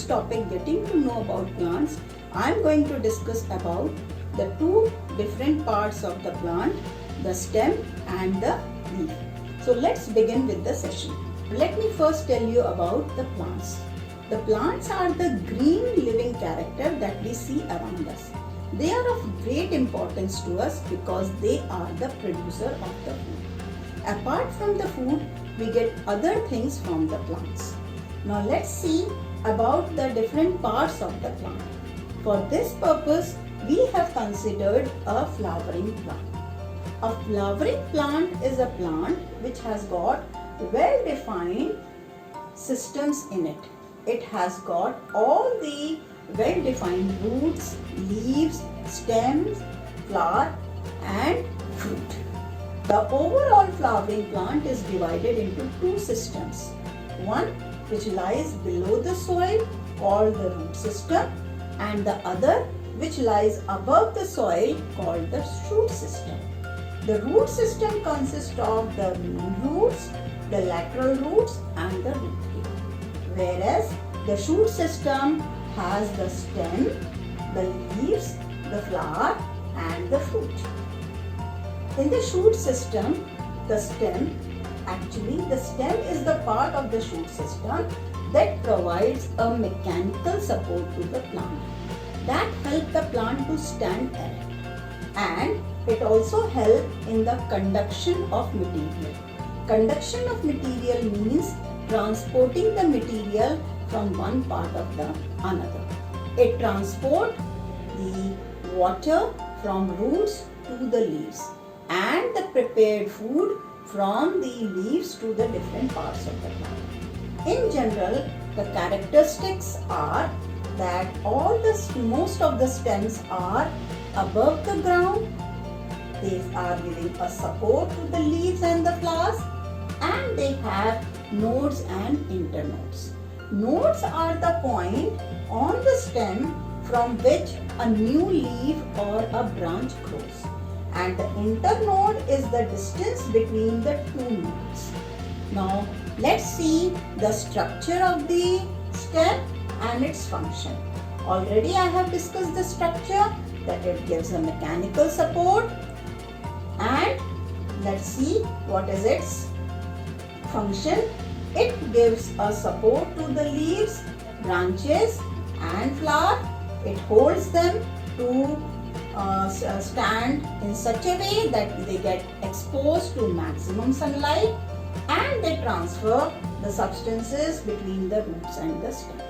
topic, getting to know about plants, I am going to discuss about the two different parts of the plant, the stem and the leaf. So let's begin with the session. Let me first tell you about the plants. The plants are the green living character that we see around us. They are of great importance to us because they are the producer of the food. Apart from the food, we get other things from the plants. Now let's see about the different parts of the plant. For this purpose, we have considered a flowering plant. A flowering plant is a plant which has got well-defined systems in it. It has got all the well-defined roots, leaves, stems, flower and fruit. The overall flowering plant is divided into two systems. One which lies below the soil called the root system, and the other which lies above the soil called the shoot system. The root system consists of the main roots, the lateral roots and the root tip, whereas the shoot system has the stem, the leaves, the flower and the fruit. In the shoot system, the stem is the part of the shoot system that provides a mechanical support to the plant that helps the plant to stand erect, and it also helps in the conduction of material. Conduction of material means transporting the material from one part of the another. It transports the water from roots to the leaves and the prepared food from the leaves to the different parts of the plant. In general, the characteristics are that most of the stems are above the ground. They are giving a support to the leaves and the flowers, and they have nodes and internodes. Nodes are the point on the stem from which a new leaf or a branch grows, and the internode is the distance between the two nodes. Now let's see the structure of the stem and its function. Already I have discussed the structure, that it gives a mechanical support, and let's see what is its function. It gives a support to the leaves, branches and flower. It holds them to stand in such a way that they get exposed to maximum sunlight, and they transfer the substances between the roots and the stem.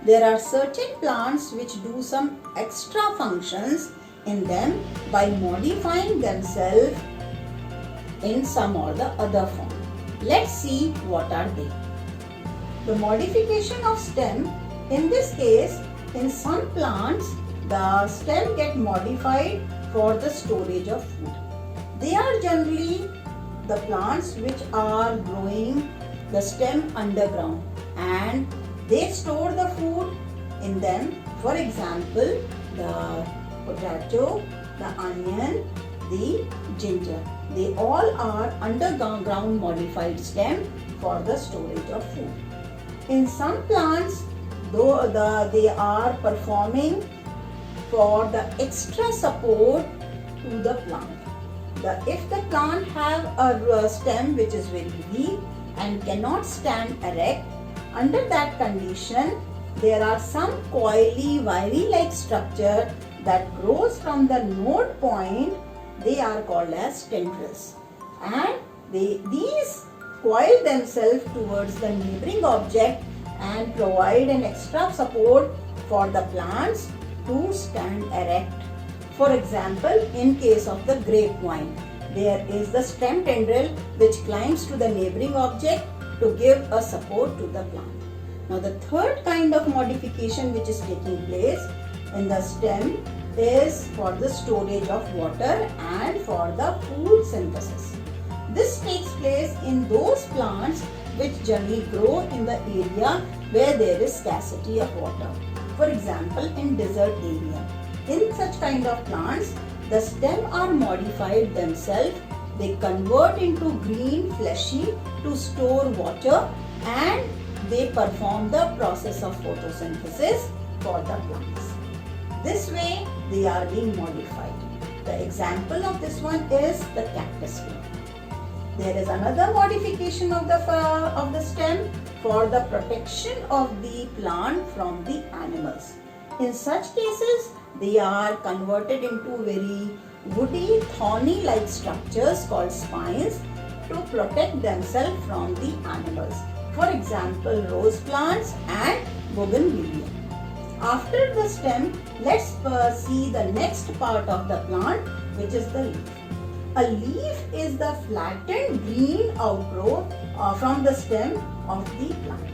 There are certain plants which do some extra functions in them by modifying themselves in some or the other form. Let's see what are they. The modification of stem, in this case, in some plants, the stem get modified for the storage of food. They are generally the plants which are growing the stem underground, and they store the food in them. For example, the potato, the onion, the ginger. They all are underground modified stem for the storage of food. In some plants, though they are performing for the extra support to the plant. If the plant have a stem which is very weak and cannot stand erect, under that condition, there are some coily, wiry-like structure that grows from the node point. They are called as tendrils, and these coil themselves towards the neighboring object and provide an extra support for the plants to stand erect. For example, in case of the grapevine, there is the stem tendril which climbs to the neighboring object to give a support to the plant. Now the third kind of modification which is taking place in the stem is for the storage of water and for the food synthesis. This takes place in those plants which generally grow in the area where there is scarcity of water. For example, in desert area. In such kind of plants, the stem are modified themselves. They convert into green fleshy to store water, and they perform the process of photosynthesis for the plants. This way they are being modified. The example of this one is the cactus plant. There is another modification of the stem for the protection of the plant from the animals. In such cases, they are converted into very woody, thorny like structures called spines to protect themselves from the animals. For example, rose plants and bougainvillea. After the stem, let's see the next part of the plant, which is the leaf. A leaf is the flattened green outgrowth from the stem of the plant.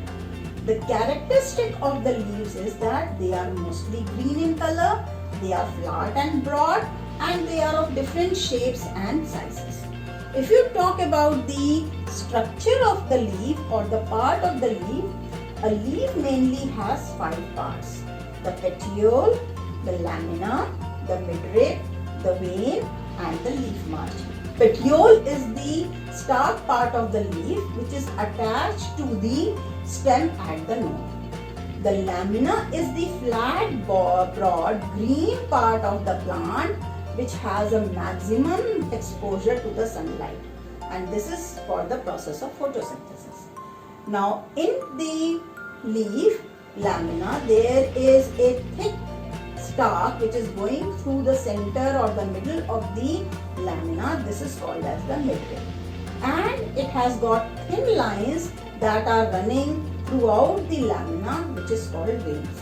The characteristic of the leaves is that they are mostly green in color, they are flat and broad, and they are of different shapes and sizes. If you talk about the structure of the leaf or the part of the leaf, a leaf mainly has 5 parts: the petiole, the lamina, the midrib, the vein, and the leaf margin. Petiole is the stalk part of the leaf which is attached to the stem at the node. The lamina is the flat, broad, green part of the plant which has a maximum exposure to the sunlight, and this is for the process of photosynthesis. Now, in the leaf lamina, there is a thick stalk which is going through the center or the middle of the lamina. This is called as the midrib, and it has got thin lines that are running throughout the lamina, which is called veins.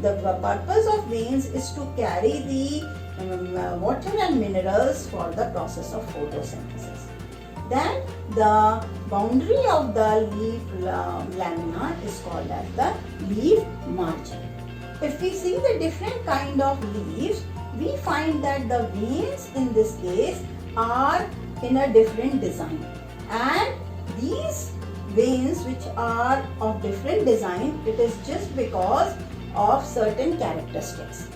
The purpose of veins is to carry the water and minerals for the process of photosynthesis. Then the boundary of the leaf lamina is called as the leaf margin. If we see the different kind of leaves, we find that the veins in this case are in a different design, and these veins which are of different design, it is just because of certain characteristics.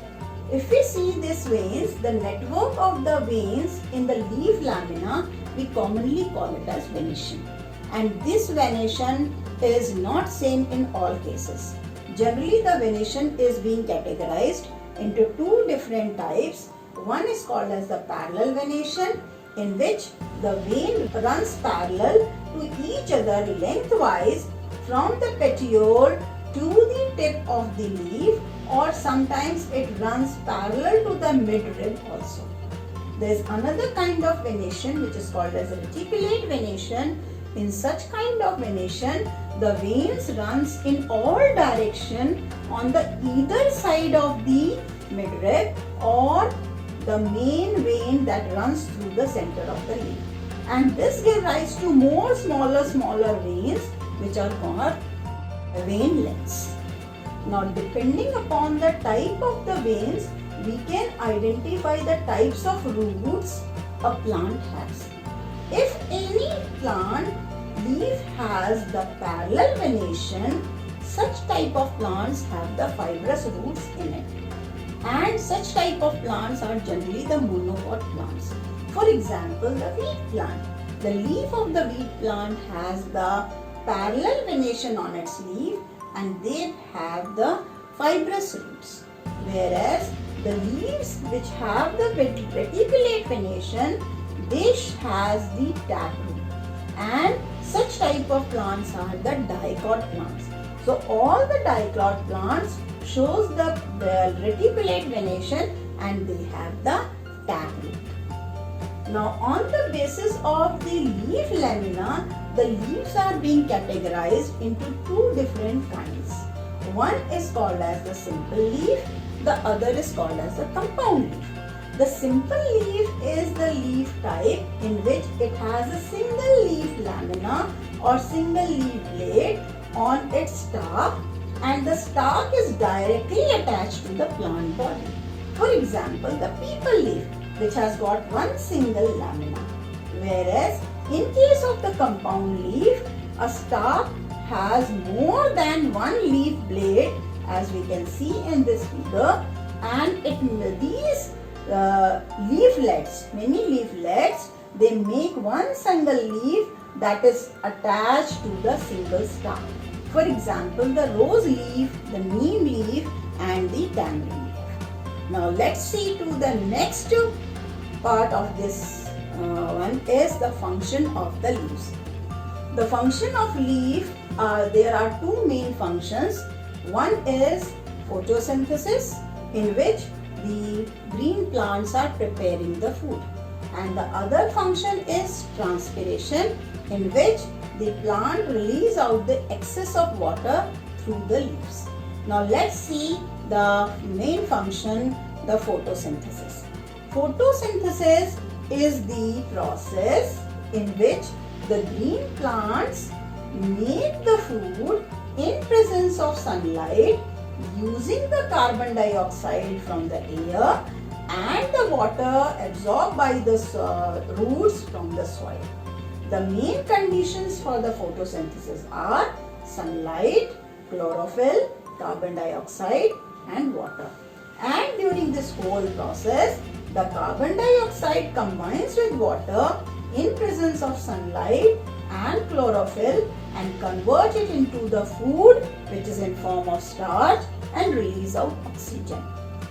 If we see these veins, the network of the veins in the leaf lamina, we commonly call it as venation, and this venation is not same in all cases. Generally, the venation is being categorized into 2 different types. One is called as the parallel venation, in which the vein runs parallel to each other lengthwise from the petiole to the tip of the leaf, or sometimes it runs parallel to the midrib also. There is another kind of venation which is called as a reticulate venation. In such kind of venation, the veins runs in all direction on the either side of the midrib or the main vein that runs through the center of the leaf, and this gives rise to more smaller veins which are called veinlets. Now, depending upon the type of the veins, we can identify the types of roots a plant has. If any plant leaf has the parallel venation, such type of plants have the fibrous roots in it, and such type of plants are generally the monopod plants. For example, the wheat plant. The leaf of the wheat plant has the parallel venation on its leaf, and they have the fibrous roots, whereas the leaves which have the reticulate venation, they has the taproot, and such type of plants are the dicot plants. So all the dicot plants shows the reticulate venation and they have the taproot. Now, on the basis of the leaf lamina, the leaves are being categorized into 2 different kinds. One is called as the simple leaf, the other is called as the compound leaf. The simple leaf is the leaf type in which it has a single leaf lamina or single leaf blade on its stalk, and the stalk is directly attached to the plant body. For example, the peepal leaf, which has got one single lamina, whereas in case of the compound leaf, a stalk has more than one leaf blade, as we can see in this figure, and these leaflets, many leaflets, they make one single leaf that is attached to the single stalk. For example, the rose leaf, the neem leaf and the tamarind leaf. Now let's see to the next part of this one is the function of the leaves. The function of leaf, there are two main functions. One is photosynthesis, in which the green plants are preparing the food, and the other function is transpiration, in which the plant release out the excess of water through the leaves. Now let's see the main function, the photosynthesis. Photosynthesis is the process in which the green plants make the food in presence of sunlight using the carbon dioxide from the air and the water absorbed by the roots from the soil. The main conditions for the photosynthesis are sunlight, chlorophyll, carbon dioxide and water. And during this whole process, the carbon dioxide combines with water in presence of sunlight and chlorophyll and convert it into the food, which is in form of starch, and release out oxygen.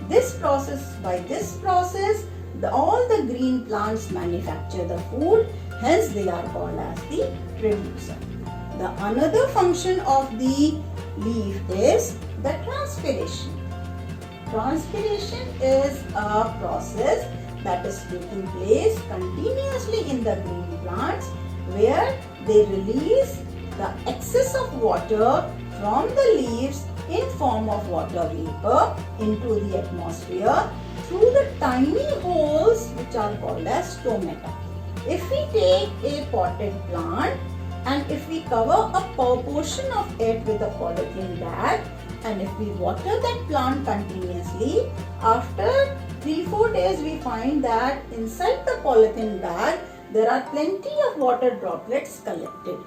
By this process, all the green plants manufacture the food, hence they are called as the producer. The another function of the leaf is the transpiration. Transpiration is a process that is taking place continuously in the green plants, where they release the excess of water from the leaves in form of water vapor into the atmosphere through the tiny holes which are called as stomata. If we take a potted plant and if we cover a portion of it with a polythene bag, and if we water that plant continuously, after 3-4 days we find that inside the polythene bag there are plenty of water droplets collected.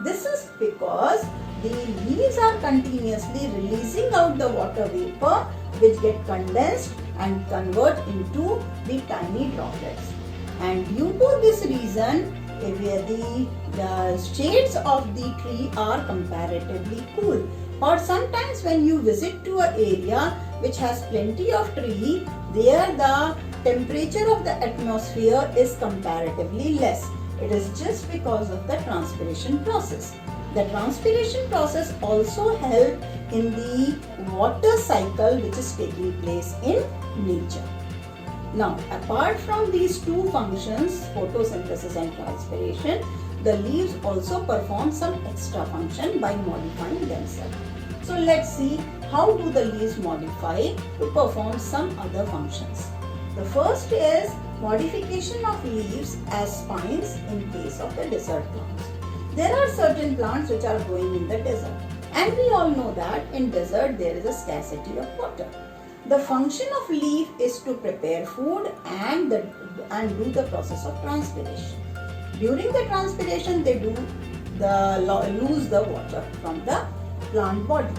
This is because the leaves are continuously releasing out the water vapor, which get condensed and convert into the tiny droplets. And due to this reason, the shades of the tree are comparatively cool. Or sometimes when you visit to an area which has plenty of tree, there the temperature of the atmosphere is comparatively less. It is just because of the transpiration process. The transpiration process also helps in the water cycle which is taking place in nature. Now, apart from these two functions, photosynthesis and transpiration, the leaves also perform some extra function by modifying themselves. So let's see how do the leaves modify to perform some other functions. The first is modification of leaves as spines in case of the desert plants. There are certain plants which are growing in the desert, and we all know that in desert there is a scarcity of water. The function of leaf is to prepare food and do the process of transpiration. During the transpiration, they lose the water from the plant body.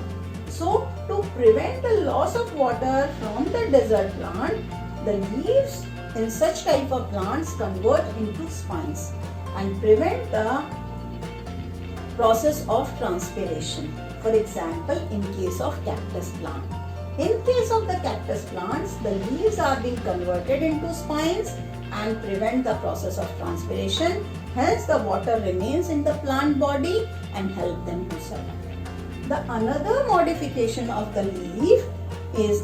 So, to prevent the loss of water from the desert plant, the leaves in such type of plants convert into spines and prevent the process of transpiration. For example, in case of cactus plant. In case of the cactus plants, the leaves are being converted into spines and prevent the process of transpiration. Hence, the water remains in the plant body and help them to survive. The another modification of the leaf is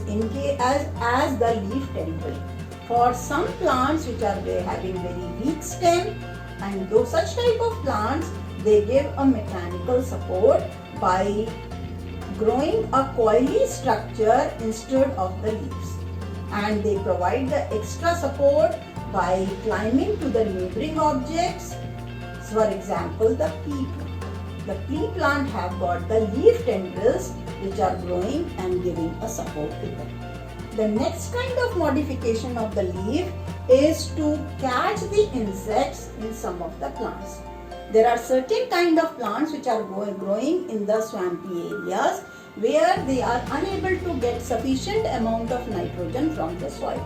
as the leaf tendril. For some plants which are having very weak stem, and those such type of plants, they give a mechanical support by growing a coily structure instead of the leaves, and they provide the extra support by climbing to the neighboring objects. So, for example, the pea plant. The pea plant have got the leaf tendrils which are growing and giving a support to them. The next kind of modification of the leaf is to catch the insects in some of the plants. There are certain kind of plants which are growing in the swampy areas where they are unable to get sufficient amount of nitrogen from the soil.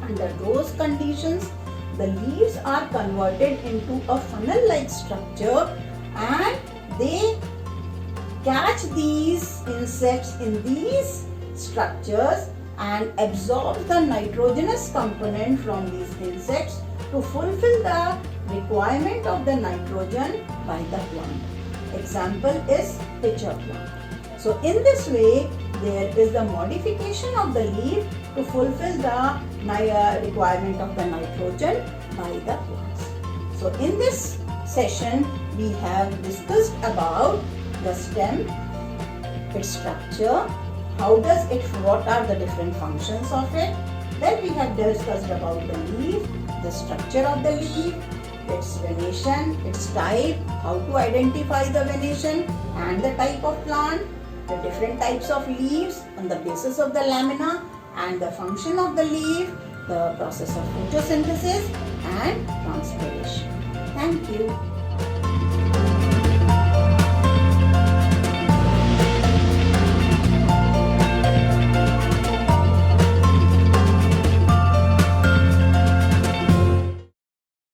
Under those conditions, the leaves are converted into a funnel-like structure and they catch these insects in these structures and absorb the nitrogenous component from these insects to fulfill the requirement of the nitrogen by the plant. Example is pitcher plant. So in this way, there is the modification of the leaf to fulfill the requirement of the nitrogen by the plants. So in this session, we have discussed about the stem, its structure, what are the different functions of it. Then we have discussed about the leaf, the structure of the leaf, its venation, its type, how to identify the venation and the type of plant, the different types of leaves on the basis of the lamina and the function of the leaf, the process of photosynthesis and transpiration. Thank you.